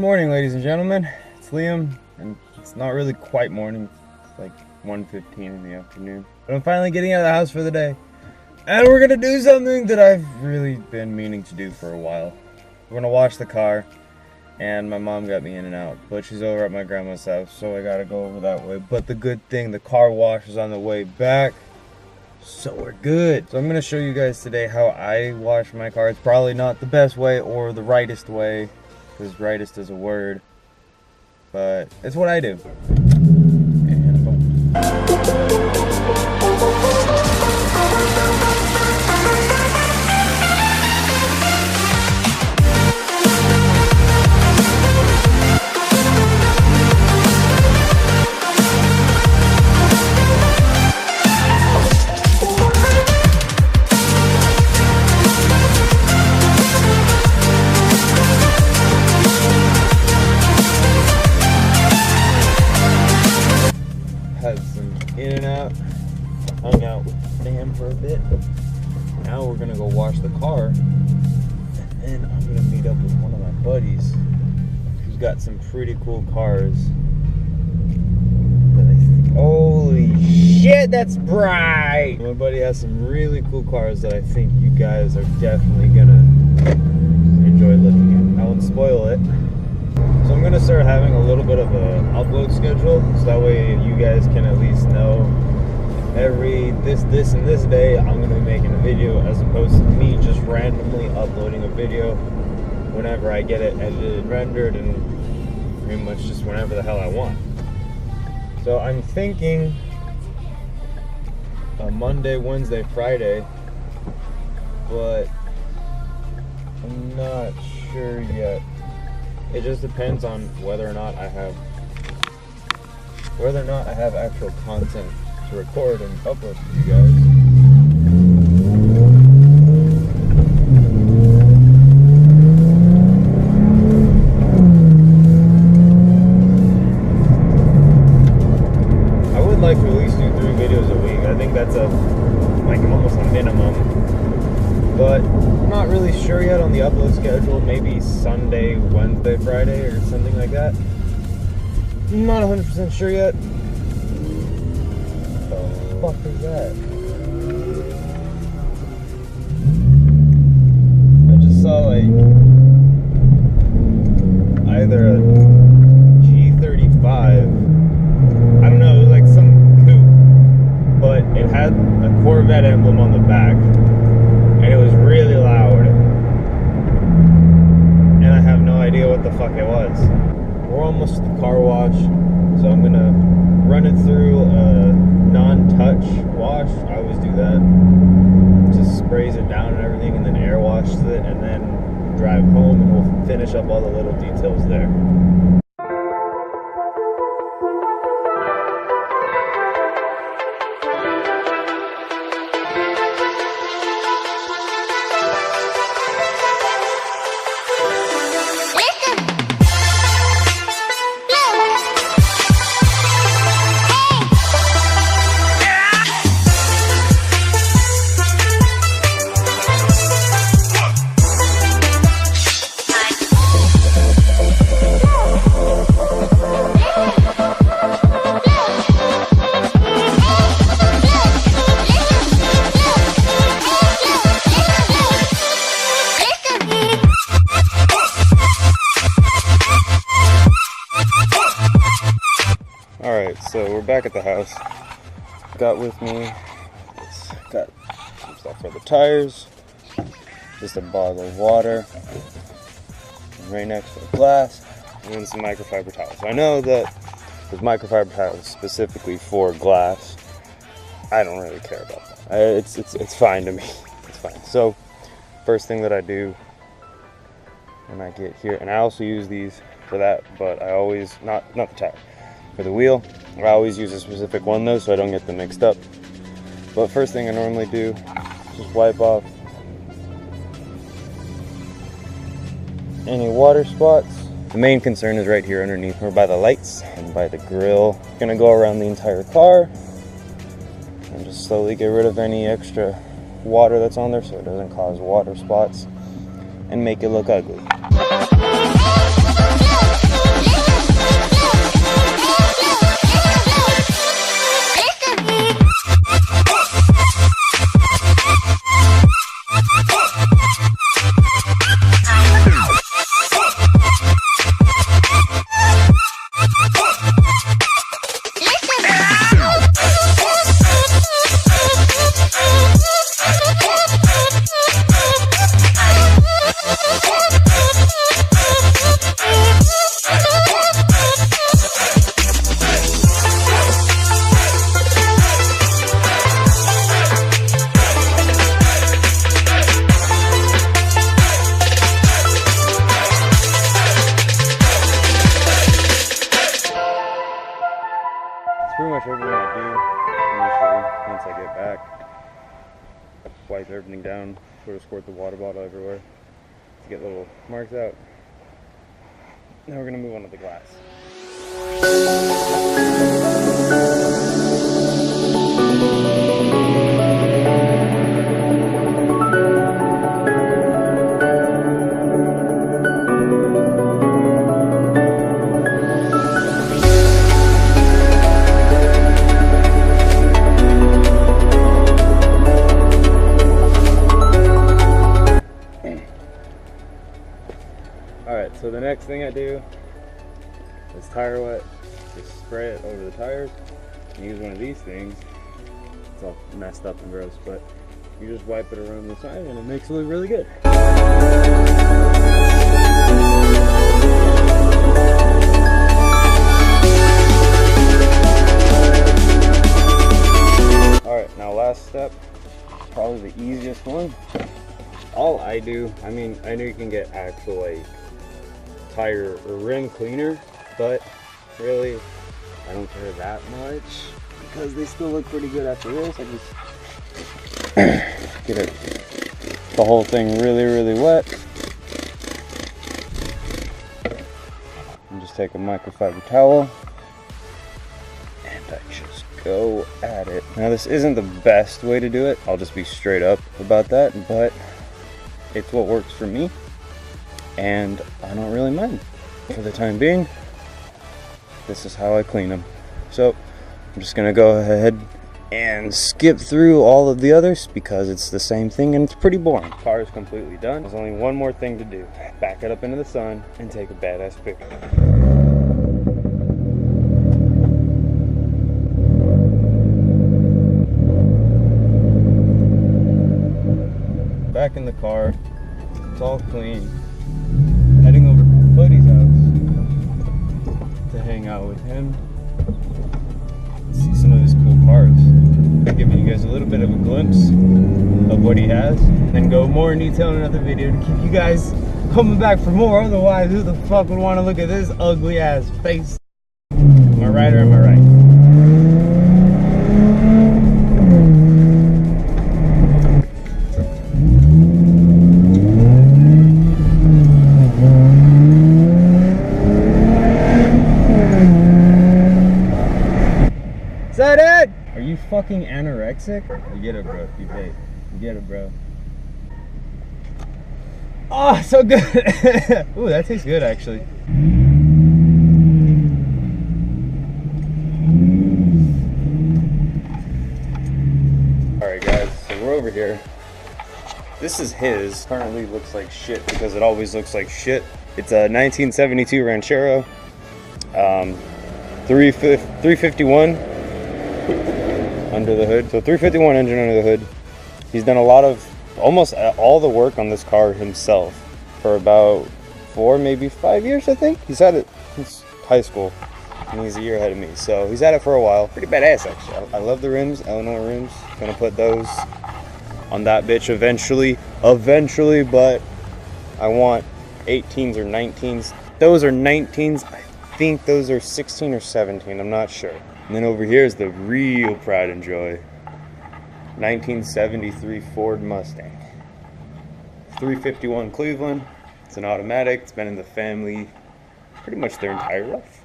morning, ladies and gentlemen. It's Liam, and it's not really quite morning. It's like 1:15 in the afternoon. But I'm finally getting out of the house for the day. And we're gonna do something that I've really been meaning to do for a while. We're gonna wash the car, and my mom got me in and out, but she's over at my grandma's house, so I gotta go over that way. But the good thing, the car wash is on the way back, so we're good. So I'm gonna show you guys today how I wash my car. It's probably not the best way or the rightest way, because rightest is a word, but it's what I do. And boom. Had some in and out, hung out with Dan for a bit. Now we're gonna go wash the car, and then I'm gonna meet up with one of my buddies who's got some pretty cool cars. Holy shit, that's bright! My buddy has some really cool cars that I think you guys are definitely gonna enjoy looking at. I won't spoil it. So I'm gonna start having a little bit of an upload schedule, so that way you guys can at least know every this and this day I'm gonna be making a video, as opposed to me just randomly uploading a video whenever I get it edited and rendered, and pretty much just whenever the hell I want. So I'm thinking a Monday, Wednesday, Friday, but I'm not sure yet. It just depends on whether or not I have actual content to record and upload for you guys. I would like to at least do 3 videos a week. I think that's almost a minimum. But I'm not really sure yet on the upload schedule. Maybe Sunday, Wednesday, Friday, or something like that. I'm not 100% sure yet. What the fuck is that? I just saw either a G35. I don't know, it was like some coupe, but it had a Corvette emblem on the back. And it was really loud, and I have no idea what the fuck it was. We're almost at the car wash, so I'm gonna run it through a non-touch wash. I always do that. Just sprays it down and everything, and then air washes it, and then drive home, and we'll finish up all the little details there. Alright, so we're back at the house. Got with me, got some stuff for the tires, just a bottle of water, and right next to the glass, and then some microfiber towels. I know that there's microfiber towels specifically for glass. I don't really care about that. It's fine to me. It's fine. So, first thing that I do when I get here, and I also use these for that, but I always, not the tire. For the wheel, I always use a specific one though, so I don't get them mixed up. But first thing I normally do, just wipe off any water spots. The main concern is right here underneath, or by the lights and by the grill. Gonna go around the entire car and just slowly get rid of any extra water that's on there so it doesn't cause water spots and make it look ugly. everything I do initially once I get back. Wipe everything down, sort of squirt the water bottle everywhere to get little marks out. Now we're gonna move on to the glass. Alright, so the next thing I do is tire wet. Just spray it over the tires. You use one of these things. It's all messed up and gross, but you just wipe it around the side and it makes it look really good. Alright, now last step, probably the easiest one. All I do, I mean, I know you can get actual like tire or rim cleaner, but really I don't care that much because they still look pretty good after this. I just get the whole thing really wet and just take a microfiber towel and I just go at it. Now this isn't the best way to do it, I'll just be straight up about that, but it's what works for me and I don't really mind. For the time being, this is how I clean them. So I'm just gonna go ahead and skip through all of the others because it's the same thing and it's pretty boring. Car is completely done. There's only one more thing to do. Back it up into the sun and take a badass picture. Back in the car, it's all clean. Heading over to my buddy's house to hang out with him, see some of his cool cars. Giving you guys a little bit of a glimpse of what he has, and go more in detail in another video to keep you guys coming back for more. Otherwise, who the fuck would want to look at this ugly ass face? Am I right or am I right? Is that it? Are you fucking anorexic? You get it, bro. You vape. You get it, bro. Oh, so good. Ooh, that tastes good, actually. Alright, guys. So we're over here. This is his. Currently looks like shit because it always looks like shit. It's a 1972 Ranchero. 351. Under the hood. So 351 engine under the hood. He's done a lot of, almost all the work on this car himself for about 4, maybe 5 years, I think. He's had it since high school and he's a year ahead of me. So he's had it for a while. Pretty badass, actually. I love the rims, Eleanor rims. Gonna put those on that bitch eventually, but I want 18s or 19s. Those are 19s. I think those are 16 or 17. I'm not sure. And then over here is the real pride and joy. 1973 Ford Mustang. 351 Cleveland. It's an automatic. It's been in the family pretty much their entire life.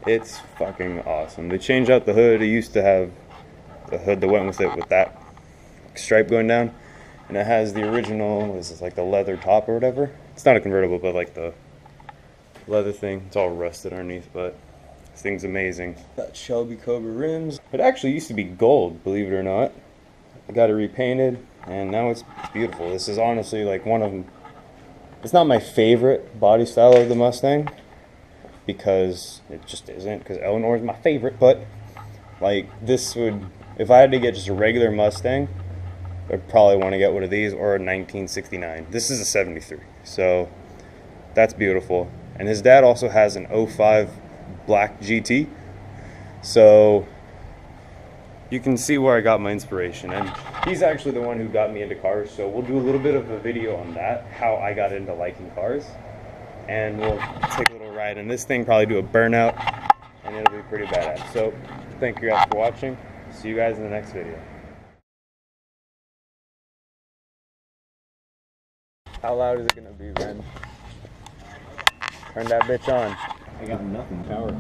It's fucking awesome. They changed out the hood. It used to have the hood that went with it with that stripe going down. And it has the original, this is like the leather top or whatever. It's not a convertible, but like the leather thing. It's all rusted underneath, but this thing's amazing. Got Shelby Cobra rims. It actually used to be gold, believe it or not. I got it repainted, and now it's beautiful. This is honestly like one of them. It's not my favorite body style of the Mustang, because it just isn't, because Eleanor is my favorite, but like this would, if I had to get just a regular Mustang, I'd probably want to get one of these or a 1969. This is a 73, so that's beautiful. And his dad also has an 05 black GT, so you can see where I got my inspiration, and he's actually the one who got me into cars, so we'll do a little bit of a video on that, how I got into liking cars, and we'll take a little ride in this thing, probably do a burnout, and it'll be pretty badass. So thank you guys for watching. See you guys in the next video. How loud is it gonna be, Ren? Turn that bitch on. I got nothing power.